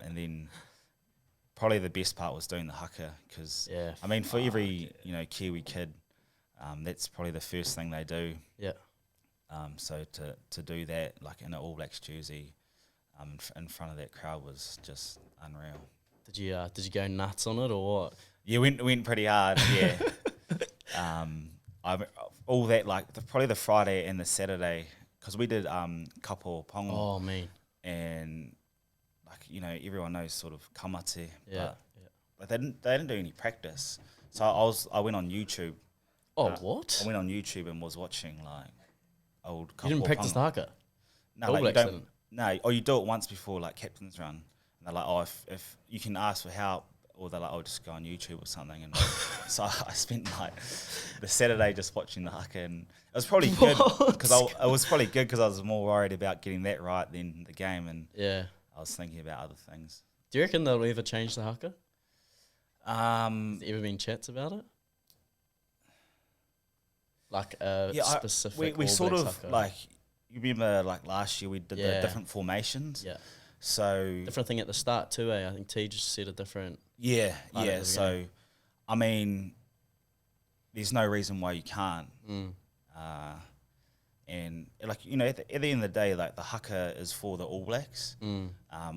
Speaker 2: And then probably the best part was doing the Haka, because I mean, for every Kiwi kid, that's probably the first thing they do.
Speaker 1: Yeah.
Speaker 2: So to do that like in an All Blacks jersey, in front of that crowd was just unreal.
Speaker 1: Did you go nuts on it, or what?
Speaker 2: Yeah, went pretty hard. Yeah. All that, like probably the Friday and the Saturday, because we did Kapo Pongo.
Speaker 1: Oh, man.
Speaker 2: And like everyone knows sort of kamate.
Speaker 1: Yeah.
Speaker 2: But they didn't do any practice, So I went on YouTube.
Speaker 1: Oh, what?
Speaker 2: I went on YouTube and was watching like old.
Speaker 1: You didn't practice the haka?
Speaker 2: No,
Speaker 1: All
Speaker 2: like you
Speaker 1: Blacks
Speaker 2: don't.
Speaker 1: didn't.
Speaker 2: No, or you do it once before like captain's run, and they're like, oh, if you can ask for help, or they're like, oh, just go on YouTube or something. And so I spent like the Saturday just watching the haka, and it was probably good because I was more worried about getting that right than the game, and
Speaker 1: Yeah.
Speaker 2: I was thinking about other things.
Speaker 1: Do you reckon they'll ever change the haka? Has there ever been chats about it? Like a specific
Speaker 2: we
Speaker 1: All
Speaker 2: sort
Speaker 1: Blacks
Speaker 2: of
Speaker 1: haka?
Speaker 2: like, you remember like last year we did the
Speaker 1: Yeah.
Speaker 2: different formations.
Speaker 1: Yeah.
Speaker 2: So
Speaker 1: Different thing at the start too, eh? I think T just said a different...
Speaker 2: yeah,
Speaker 1: Like
Speaker 2: yeah.
Speaker 1: at the
Speaker 2: So
Speaker 1: beginning.
Speaker 2: I mean, there's no reason why you can't.
Speaker 1: Mm.
Speaker 2: And like, you know, at the end of the day, like the haka is for the All Blacks.
Speaker 1: Mm.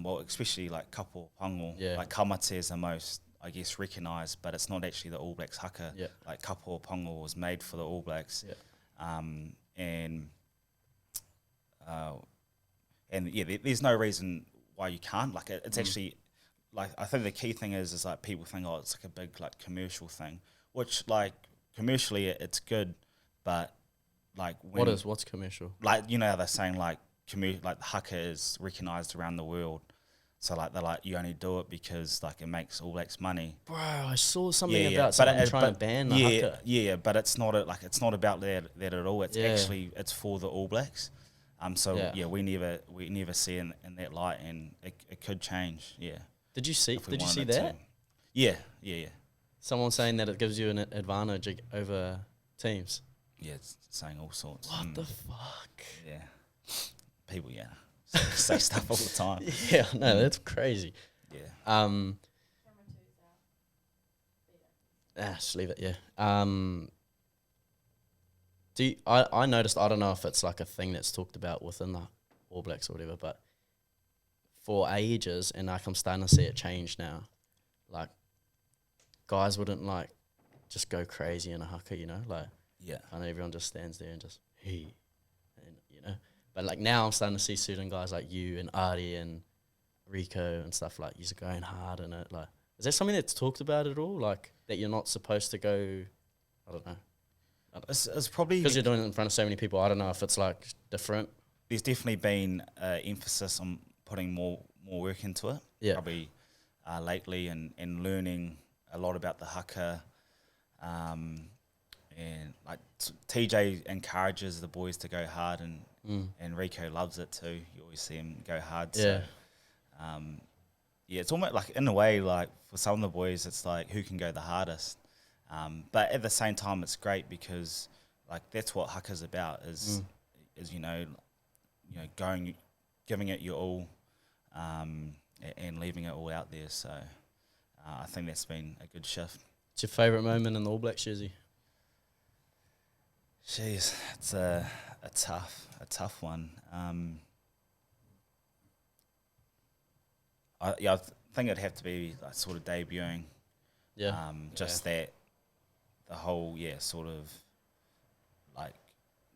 Speaker 2: Well, especially like Kapo Pango,
Speaker 1: Yeah.
Speaker 2: like Kamate is the most, I guess, recognised, but it's not actually the All Blacks haka.
Speaker 1: Yeah.
Speaker 2: Like Kapo Pango was made for the All Blacks.
Speaker 1: Yeah.
Speaker 2: And yeah, there's no reason why you can't. Like it's actually, like, I think the key thing is like people think, oh, it's like a big like commercial thing, which like commercially it's good, but like
Speaker 1: What's commercial?
Speaker 2: like, you know how they're saying like like the haka is recognised around the world, so like they're like, you only do it because like it makes All Blacks money.
Speaker 1: Bro, I saw something
Speaker 2: Yeah,
Speaker 1: about
Speaker 2: but
Speaker 1: someone trying to ban the haka.
Speaker 2: Yeah, but it's not it's not about that at all. It's
Speaker 1: Yeah.
Speaker 2: actually it's for the All Blacks. So
Speaker 1: Yeah.
Speaker 2: yeah, we never see in that light, and it could change. Yeah.
Speaker 1: Did you see
Speaker 2: if we
Speaker 1: that?
Speaker 2: wanted to. Yeah.
Speaker 1: Someone saying that it gives you an advantage over teams.
Speaker 2: Yeah, it's saying all sorts.
Speaker 1: What the fuck?
Speaker 2: Yeah. People, say stuff all the time.
Speaker 1: Yeah, no, that's crazy.
Speaker 2: Yeah.
Speaker 1: Just leave it. Yeah. I noticed, I don't know if it's like a thing that's talked about within the All Blacks or whatever, but for ages, and like I'm starting to see it change now, like guys wouldn't like just go crazy in a haka, you know, like
Speaker 2: Yeah.
Speaker 1: I know everyone just stands there and just hey, and you know, but like now I'm starting to see certain guys like you and Ari and Rico and stuff like you're going hard in it. Like, is that something that's talked about at all? Like that you're not supposed to go? I don't know.
Speaker 2: It's probably
Speaker 1: Because you're doing it in front of so many people. I don't know if it's like different.
Speaker 2: there's definitely been emphasis on putting more work into it.
Speaker 1: Yeah.
Speaker 2: Probably lately, and learning a lot about the haka. And like TJ encourages the boys to go hard, and Rico loves it too. You always see him go hard.
Speaker 1: Yeah.
Speaker 2: So, yeah, it's almost like, in a way, like for some of the boys, it's like who can go the hardest. But at the same time, it's great because like that's what haka's about is you know giving it your all, and leaving it all out there. So I think that's been a good shift.
Speaker 1: What's your favourite moment in the All Blacks jersey?
Speaker 2: Jeez, it's a tough one. I think it'd have to be like sort of debuting.
Speaker 1: Yeah.
Speaker 2: Just that the whole sort of like,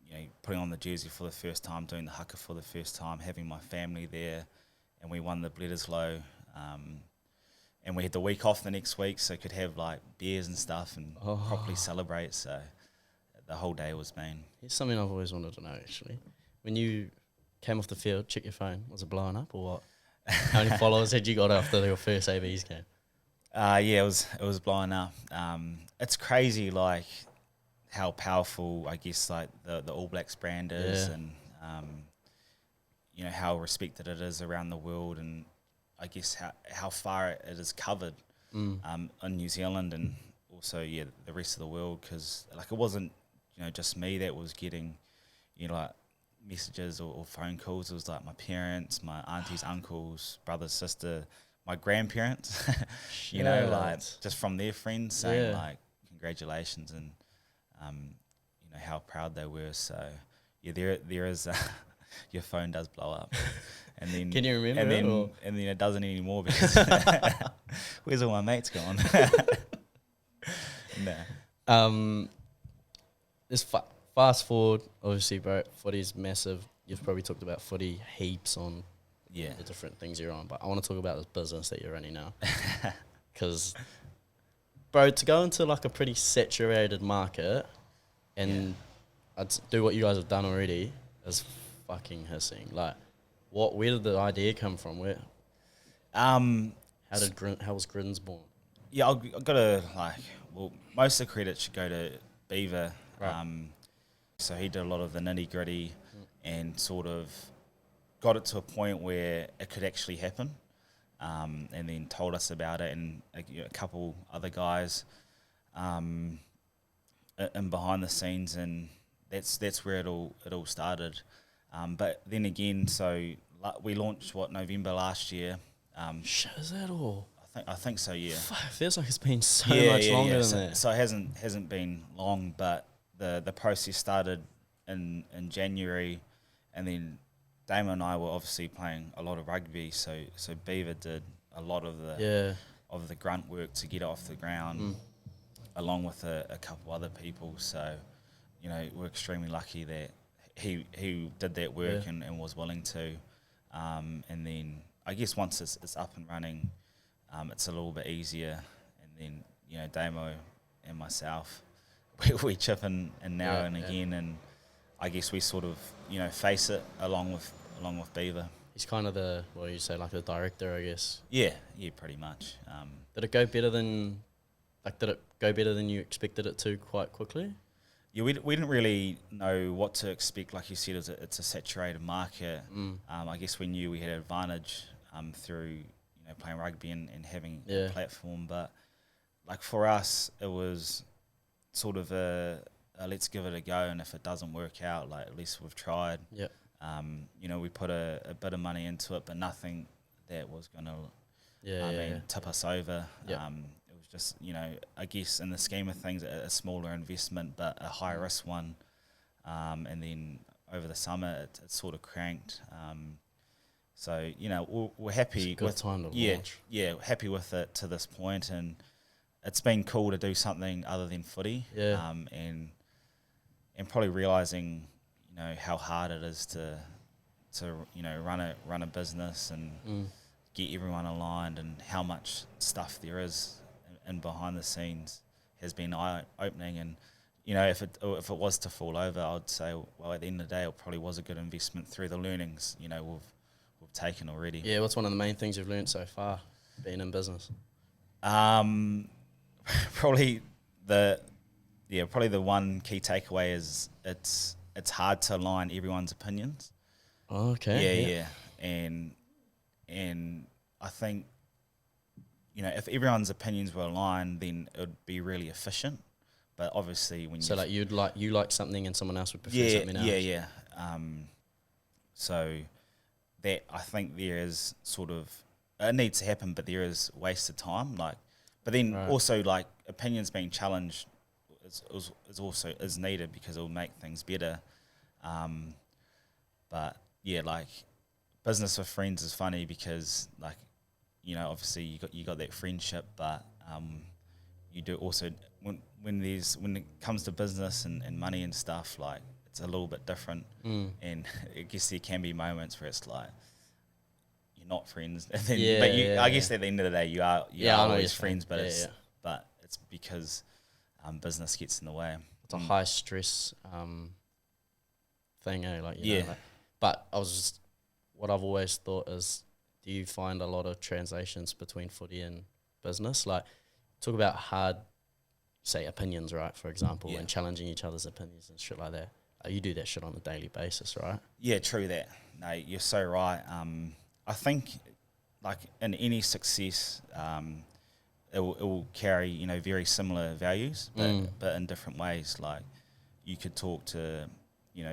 Speaker 2: you know, putting on the jersey for the first time, doing the haka for the first time, having my family there, and we won the Bledisloe, and we had the week off the next week, so could have like beers and stuff and properly celebrate. So the whole day was been.
Speaker 1: Here's something I've always wanted to know, actually. When you came off the field, check your phone. Was it blowing up or what? How many followers had you got after your first AB's game?
Speaker 2: Yeah, it was blowing up. It's crazy, like how powerful, I guess, like the All Blacks brand is, and you know how respected it is around the world, and I guess how far it is covered in New Zealand and also the rest of the world. Because like it wasn't just me that was getting like messages or phone calls. It was like my parents, my aunties, uncles, brothers, sister, my grandparents, you know, like just from their friends saying like congratulations, and you know how proud they were. So there is your phone does blow up, and then
Speaker 1: can you remember
Speaker 2: and then it doesn't anymore because where's all my mates gone?
Speaker 1: No. This fast forward, obviously, bro. Footy's massive. You've probably talked about footy heaps on the different things you're on, but I want to talk about this business that you're running now, because bro, to go into like a pretty saturated market and I'd do what you guys have done already is fucking hissing. Like, where did the idea come from? How was Grins born?
Speaker 2: Yeah, I've got to, most of the credit should go to Beaver.
Speaker 1: Right.
Speaker 2: So he did a lot of the nitty gritty and sort of got it to a point where it could actually happen, and then told us about it, and a couple other guys and behind the scenes, and that's where it all started. But then again, so we launched November last year.
Speaker 1: Shit, is that all?
Speaker 2: I think so. Yeah.
Speaker 1: Fuck, it feels like it's been so much longer than that.
Speaker 2: So it hasn't been long, but the process started in January, and then Damon and I were obviously playing a lot of rugby, so Beaver did a lot of the grunt work to get it off the ground, along with a couple other people. So, we're extremely lucky that he did that work and was willing to, and then I guess once it's up and running, it's a little bit easier, and then Damo and myself, we chip in now and again, and I guess we sort of face it along with Beaver.
Speaker 1: He's kind of the the director, I guess.
Speaker 2: Yeah, pretty much.
Speaker 1: Did it go better than you expected it to quite quickly?
Speaker 2: Yeah, we didn't really know what to expect. Like you said, it's a saturated market. I guess we knew we had an advantage through playing rugby and having a platform, but like for us, it was sort of a let's give it a go, and if it doesn't work out, like at least we've tried.
Speaker 1: Yeah.
Speaker 2: We put a bit of money into it, but nothing that was going to tip us over.
Speaker 1: Yeah.
Speaker 2: It was just, I guess in the scheme of things, a smaller investment, but a high risk one. And then over the summer, it sort of cranked. So, we're happy
Speaker 1: with time to launch.
Speaker 2: Yeah, happy with it to this point, and it's been cool to do something other than footy.
Speaker 1: Yeah.
Speaker 2: And probably realising, how hard it is to run a business and get everyone aligned, and how much stuff there is in behind the scenes has been eye-opening. And if it was to fall over, I'd say, well, at the end of the day, it probably was a good investment through the learnings we've taken already.
Speaker 1: Yeah, what's one of the main things you've learned so far being in business?
Speaker 2: Probably the one key takeaway is it's hard to align everyone's opinions.
Speaker 1: Okay.
Speaker 2: Yeah. And I think, if everyone's opinions were aligned, then it would be really efficient. But obviously when
Speaker 1: you like something and someone else would prefer something else.
Speaker 2: Yeah. So that, I think there is sort of, it needs to happen, but there is wasted time. But then also opinions being challenged is also needed, because it will make things better. But yeah, business with friends is funny, because obviously you got that friendship, but you do also when it comes to business and money and stuff, it's a little bit different. And I guess there can be moments where it's you're not friends, and then, I guess at the end of the day you are always friends, but it's because business gets in the way.
Speaker 1: It's a high stress thing, but what I've always thought is, do you find a lot of translations between footy and business? Talk about hard, say, opinions, right, for example, and challenging each other's opinions and shit like that. You do that shit on a daily basis, right?
Speaker 2: Yeah, true that. No, you're so right. I think, in any success, it will carry, very similar values, but in different ways. You could talk to,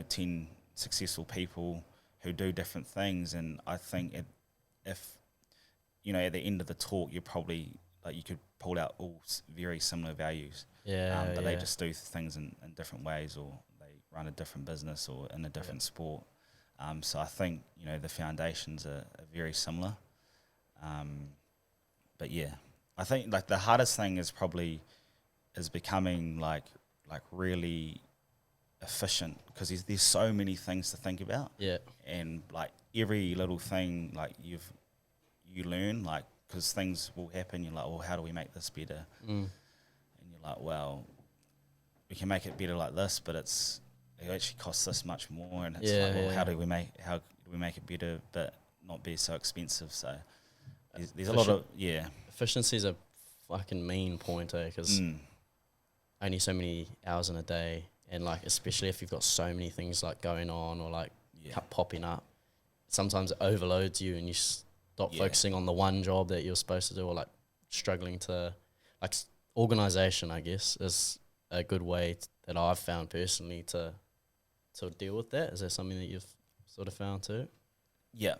Speaker 2: 10 successful people who do different things, and I think if at the end of the talk, you're probably you could pull out all very similar values. But they just do things in different ways, or they run a different business or in a different sport. So I think the foundations are very similar. But yeah, I think the hardest thing is becoming really efficient, because there's so many things to think about.
Speaker 1: Yeah.
Speaker 2: And every little thing you learn, because things will happen. You're well, how do we make this better? like, well, we can make it better like this, but it actually costs this much more, and it's how do we make it better but not be so expensive? So there's a lot of
Speaker 1: efficiency is a fucking mean point, because only so many hours in a day, and like especially if you've got so many things like going on or like popping up, sometimes it overloads you and you stop focusing on the one job that you're supposed to do, or like struggling to like organization, I guess, is a good way that I've found personally to sort of deal with that. Is there something that you've sort of found too?
Speaker 2: Yeah.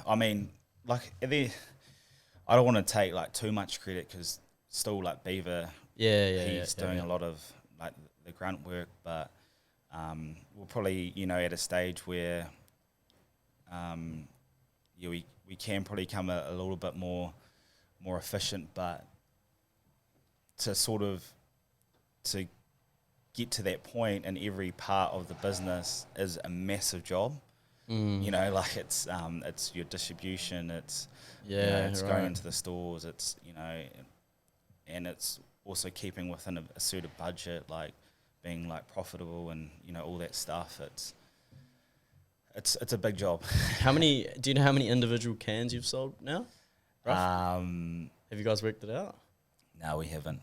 Speaker 2: I mean, like, I don't want to take like too much credit, because still like Beaver, he's doing a lot of like the grunt work, but we're probably, you know, at a stage where we can probably come a little bit more efficient, but to get to that point in every part of the business is a massive job. You know, like it's your distribution, it's going into the stores, it's, you know, and it's also keeping within a certain budget, like being like profitable and, you know, all that stuff. It's a big job.
Speaker 1: Do you know how many individual cans you've sold now? Have you guys worked it out?
Speaker 2: No, we haven't.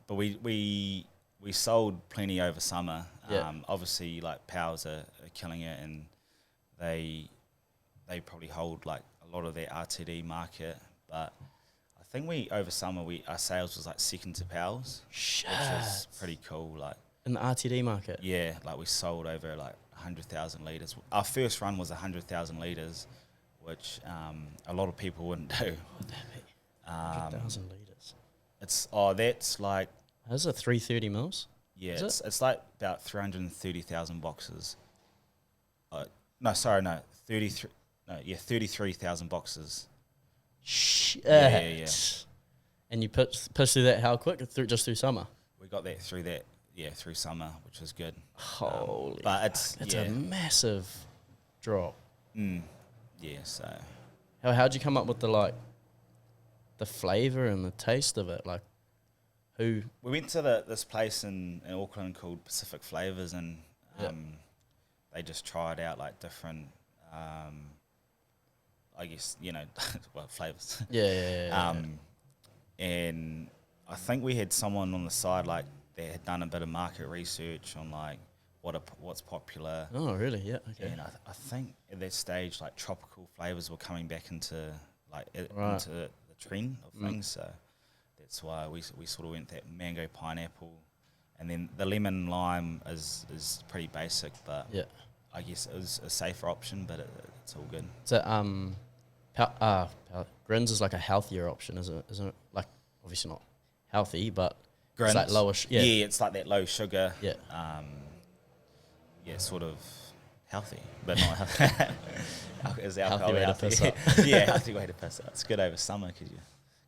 Speaker 2: But we sold plenty over summer. Obviously, like Powers are killing it, and they probably hold like a lot of their RTD market. But I think over summer our sales was like second to Powers, which was pretty cool. Like
Speaker 1: in the RTD market.
Speaker 2: Yeah, like we sold over like 100,000 litres. Our first run was 100,000 litres, which a lot of people wouldn't do.
Speaker 1: What would that be? 100,000 litres.
Speaker 2: That's like...
Speaker 1: That's a 330 mils?
Speaker 2: Yeah, it's like about 330,000 boxes. 33,000 boxes.
Speaker 1: Shit.
Speaker 2: Yeah.
Speaker 1: And you push through that how quick? Just through summer?
Speaker 2: We got that through summer, which was good.
Speaker 1: Holy
Speaker 2: but
Speaker 1: it's a massive drop.
Speaker 2: Yeah, so...
Speaker 1: How'd you come up with the flavour and the taste of it? Like, who...
Speaker 2: We went to this place in Auckland called Pacific Flavours, and they just tried out like different, I guess, you know, flavours.
Speaker 1: Yeah.
Speaker 2: And I think we had someone on the side like that had done a bit of market research on like what's popular.
Speaker 1: Oh, really? Yeah. Okay.
Speaker 2: And I think at that stage, like tropical flavours were coming back into into the trend of things. So that's why we sort of went that mango pineapple, and then the lemon lime is pretty basic, but I guess it was a safer option, but it's all good.
Speaker 1: So Grins is like a healthier option, isn't it? Like obviously not healthy, but
Speaker 2: Grins,
Speaker 1: it's like lower.
Speaker 2: It's like that low sugar. Sort of healthy, but not healthy. Is alcohol
Speaker 1: healthy way to piss up.
Speaker 2: Healthy way to piss up. It's good over summer because you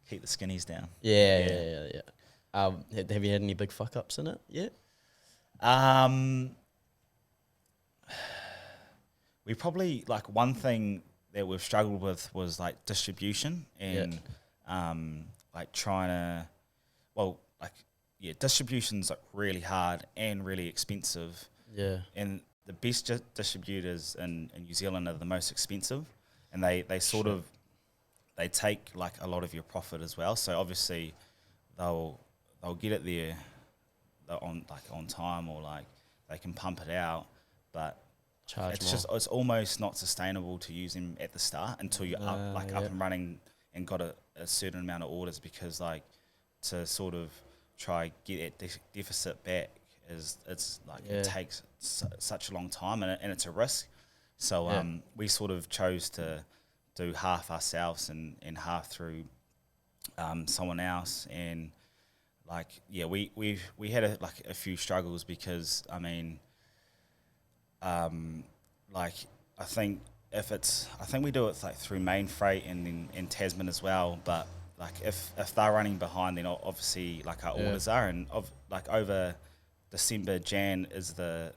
Speaker 2: keep the skinnies down.
Speaker 1: Yeah. Have you had any big fuck ups in it yet?
Speaker 2: We probably, like, one thing that we've struggled with was like distribution and like trying to, distribution's like really hard and really expensive. Yeah. And the best distributors in New Zealand are the most expensive, and they take like a lot of your profit as well. So obviously they'll get it there on time, or like they can pump it out, but it's almost not sustainable to use them at the start until you're up and running and got a certain amount of orders, because like to sort of try get that deficit back it takes such a long time, and it's a risk. So we sort of chose to do half ourselves and half through someone else, and we had a few struggles, because I mean I think we do it like through main freight and Tasman as well, but like if they're running behind, then obviously like our orders are, and over December, Jan is the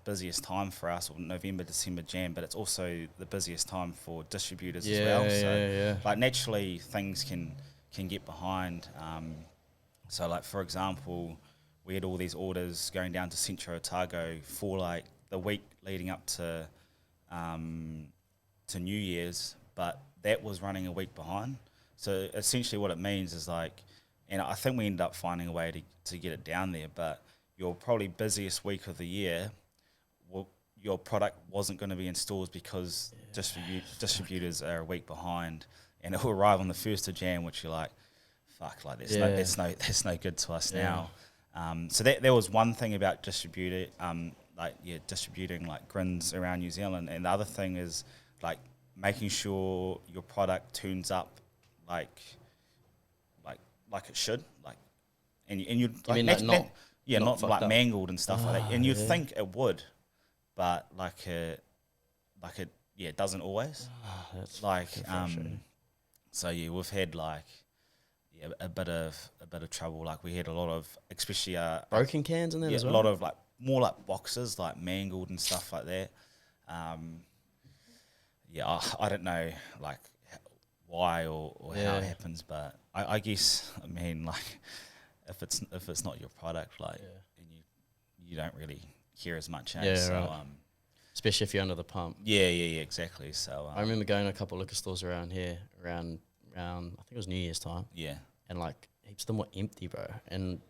Speaker 2: busiest time for us, or November, December, Jan, but it's also the busiest time for distributors as well. So like naturally things can get behind So, like, for example, we had all these orders going down to Centro Otago for, like, the week leading up to New Year's, but that was running a week behind. So, essentially what it means is, like, and I think we ended up finding a way to get it down there, but your probably busiest week of the year, your product wasn't going to be in stores because distributors are a week behind, and it will arrive on the 1st of Jan, which you're like, fuck, like that's no good to us now. So there was one thing about distributing like grins around New Zealand, and the other thing is like making sure your product turns up like it should, like, and you like not like mangled and stuff like that, and you'd think it would, but it doesn't always.
Speaker 1: That's
Speaker 2: Like so we've had like a bit of trouble. Like we had a lot of, especially
Speaker 1: broken cans in there as well.
Speaker 2: A lot of like more like boxes like mangled and stuff like that. I don't know like why or how it happens, but I guess, I mean, like if it's not your product, like and you don't really care as much,
Speaker 1: especially if you're under the pump.
Speaker 2: Yeah, exactly. So
Speaker 1: I remember going to a couple of liquor stores around here around I think it was New Year's time.
Speaker 2: Yeah.
Speaker 1: And like heaps of them were empty, bro. And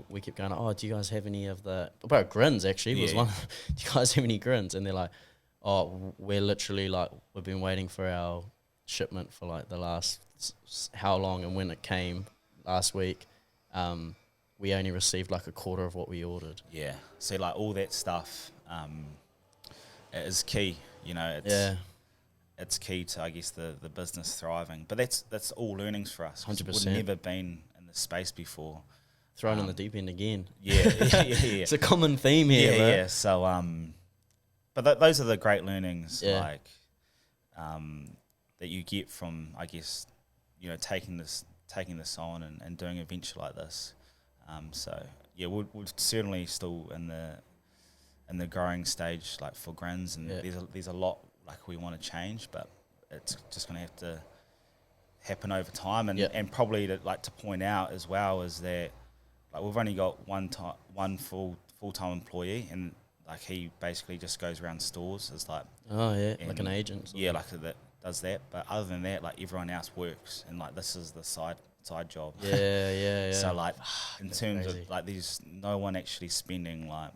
Speaker 1: we kept going, oh, do you guys have any of the grins actually was one. Do you guys have any grins? And they're like, oh, we're literally like we've been waiting for our shipment for like the last how long, and when it came last week, we only received like a quarter of what we ordered.
Speaker 2: Yeah. So like all that stuff is key, you know. It's key to, I guess, the business thriving. But that's all learnings for us.
Speaker 1: 100%.
Speaker 2: We've never been in this space before.
Speaker 1: Thrown in the deep end again.
Speaker 2: Yeah.
Speaker 1: It's a common theme here, bro.
Speaker 2: Yeah. So but those are the great learnings, like that you get from, I guess, you know, taking this on and doing a venture like this. So yeah, we're certainly still in the growing stage, like for grins, and there's a lot like we want to change, but it's just going to have to happen over time. And probably to point out as well is that like we've only got one full-time employee, and like he basically just goes around stores as like
Speaker 1: like an agent.
Speaker 2: Like that does that. But other than that, like everyone else works, and like this is the side job.
Speaker 1: Yeah.
Speaker 2: So like in terms of like there's no one actually spending like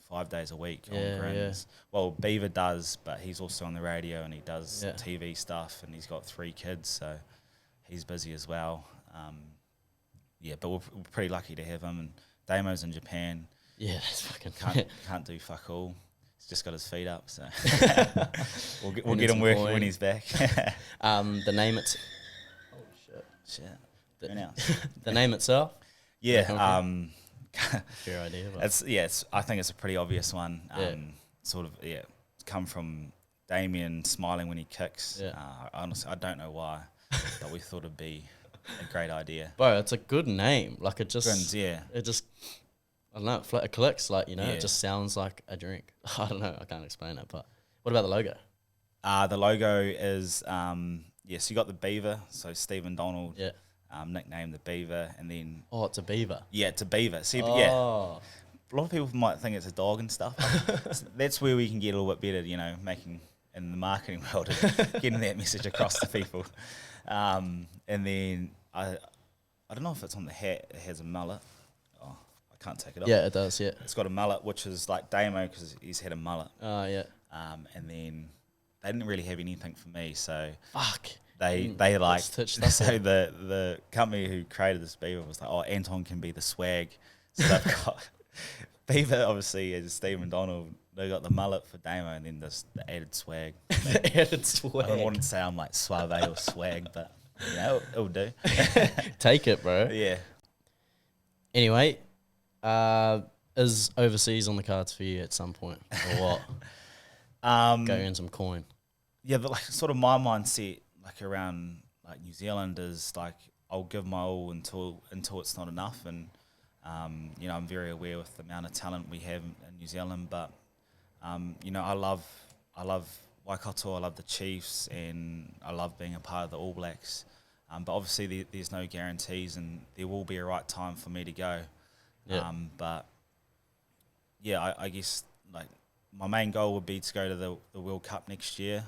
Speaker 2: 5 days a week on grins. Well, Beaver does, but he's also on the radio and he does TV stuff, and he's got 3 kids, so he's busy as well. But we're pretty lucky to have him. And Damo's in Japan.
Speaker 1: Yeah, that's fucking
Speaker 2: can't do fuck all. He's just got his feet up, so we'll get him working when he's back.
Speaker 1: The name it's
Speaker 2: shit.
Speaker 1: The name itself.
Speaker 2: Fair idea. It's I think it's a pretty obvious one. It's come from Damien smiling when he kicks. Honestly, I don't know why, but we thought it'd be a great idea.
Speaker 1: Bro, it's a good name. Like it just
Speaker 2: grins,
Speaker 1: it just I don't know, it clicks, like, you know, it just sounds like a drink. I don't know, I can't explain it, but what about the logo?
Speaker 2: The logo is so you got the beaver, so Stephen Donald nicknamed the beaver, and then
Speaker 1: it's a beaver.
Speaker 2: Yeah, it's a beaver. See, a lot of people might think it's a dog and stuff. So that's where we can get a little bit better, you know, making in the marketing world, getting that message across to people. And then I don't know if it's on the hat. It has a mullet. Oh, I can't take it off.
Speaker 1: Yeah, it does. Yeah,
Speaker 2: it's got a mullet, which is like Damo because he's had a mullet.
Speaker 1: Oh yeah.
Speaker 2: And then they didn't really have anything for me, so
Speaker 1: fuck.
Speaker 2: They like so the company who created this beaver was like, oh, Anton can be the swag. So they've got beaver obviously is Stephen Donald. They got the mullet for Damo, and then the added swag.
Speaker 1: The added swag. I
Speaker 2: don't want to say I'm like suave or swag, but yeah, it'll do.
Speaker 1: Take it, bro.
Speaker 2: Yeah.
Speaker 1: Anyway, is overseas on the cards for you at some point, or what? Go in some coin.
Speaker 2: Yeah, but like sort of my mindset, like around like New Zealand is like I'll give my all until it's not enough, and you know, I'm very aware with the amount of talent we have in New Zealand, but you know, I love Waikato, I love the Chiefs, and I love being a part of the All Blacks. But obviously there's no guarantees, and there will be a right time for me to go.
Speaker 1: Yeah.
Speaker 2: But yeah, I guess like my main goal would be to go to the World Cup next year.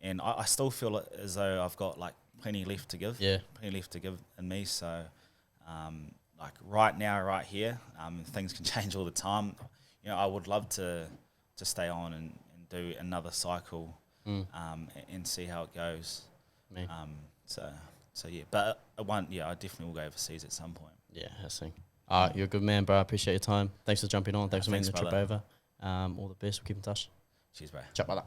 Speaker 2: And I still feel as though I've got like plenty left to give.
Speaker 1: Yeah.
Speaker 2: Plenty left to give in me. So like right now, right here, things can change all the time. You know, I would love to stay on and do another cycle and see how it goes.
Speaker 1: Me.
Speaker 2: So yeah, but I definitely will go overseas at some point.
Speaker 1: Yeah, that's the thing. All right, you're a good man, bro. I appreciate your time. Thanks for jumping on. Thanks for making the trip
Speaker 2: brother.
Speaker 1: over. All the best. We'll keep in touch.
Speaker 2: Cheers, bro.
Speaker 1: Ciao, brother.